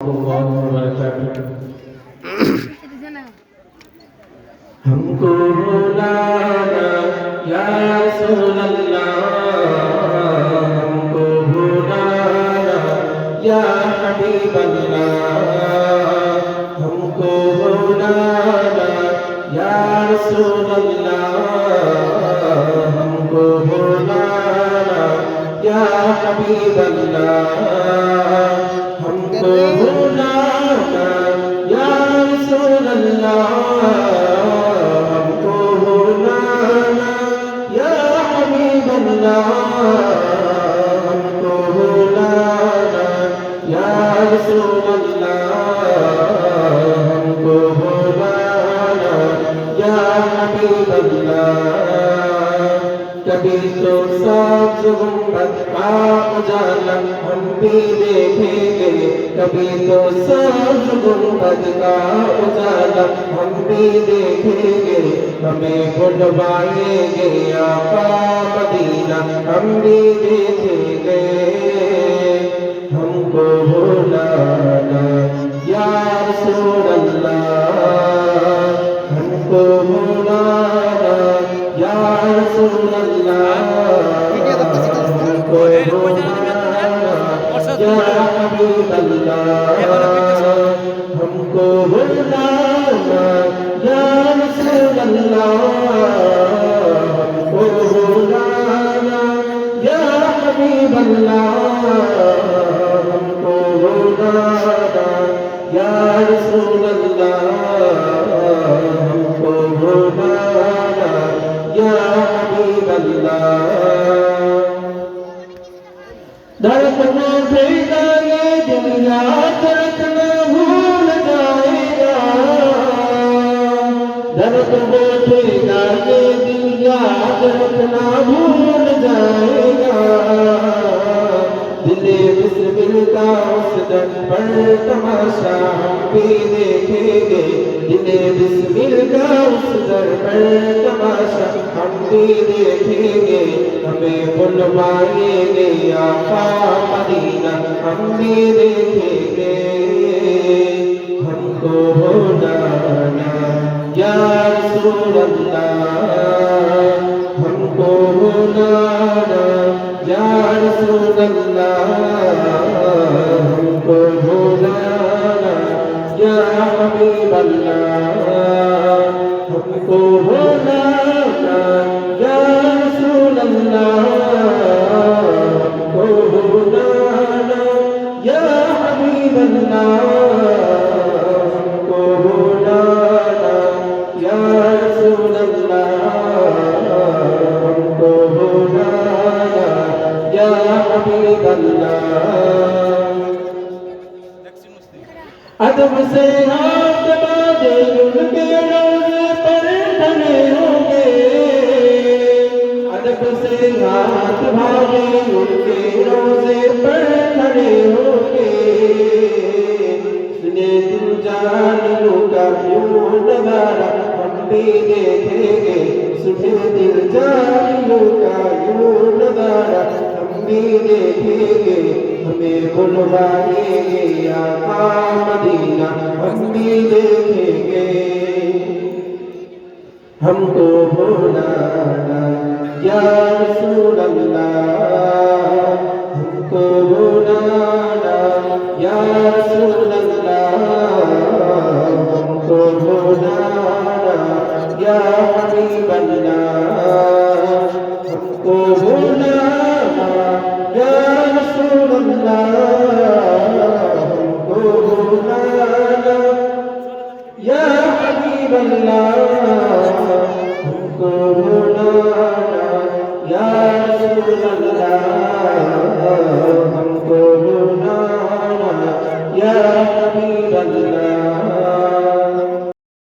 الله وبरकातुहू हमको बुलाना या रसूल अल्लाह हमको बुलाना या हबीब अल्लाह हमको बुलाना या रसूल अल्लाह हमको बुलाना या हबीब अल्लाह हमको बुलाना या रसूल अल्लाह हमको बुलाना या हबीब अल्लाह हमको बुलाना या रसूल अल्लाह हमको बुलाना या हबीब अल्लाह कभी तो साथ गुंबद का उजाला हम भी देखेंगे कभी तो साथ गुंबद का उजाला हम भी देखेंगे हमें बुलवाएंगे आका मदीना हम भी देखेंगे हमको बुलाना या रसूल अल्लाह हमको बुलाना या रसूल अल्लाह हमको बुलाना या हबीब अल्लाह हमको बुलाना या रसूल अल्लाह हमको बुलाना या हबीब अल्लाह हमको बुलाना या रसूल अल्लाह हमको बुलाना या हबीब अल्लाह धड़कन उठेगा ये दिल याद रखना भूल जाएगा धड़कन उठेगा ये दिल याद रखना भूल जाएगा दिले बिस्मिल का उस दर पर तमाशा हम भी देखेंगे दिले बिस्मिल का उस दर पर तमाशा हम भी देखेंगे हमें बुलवाएंगे आका मदीना हम भी देखेंगे हमको बुलाना या रसूल अल्लाह हमको बुलाना या रसूल अल्लाह हमको बुलाना या हबीब अल्लाह हमको बुलाना या रसूल अल्लाह हमको बुलाना या हबीब अल्लाह हमको बुलाना या रसूल अल्लाह हमको बुलाना या हबीब अल्लाह अदब से हाथ बांधे उनके रोज़े पर खड़े होंगे अदब से हाथ बांधे उनके रोज़े पर खड़े होंगे सुने दिल जान लूका यूं नज़ारा हम भी देखेंगे सुने दिल जान लूका यूं नज़ारा हम भी देखेंगे हमें बुलवाएंगे आका मदीना हम भी देखेंगे हमको बुलाना या रसूल अल्लाह हमको बुलाना या रसूल अल्लाह हमको बुलाना या हबीब अल्लाह हमको बुलाना या रसूल अल्लाह हमको बुलाना या हबीब अल्लाह हमको बुलाना या रसूल अल्लाह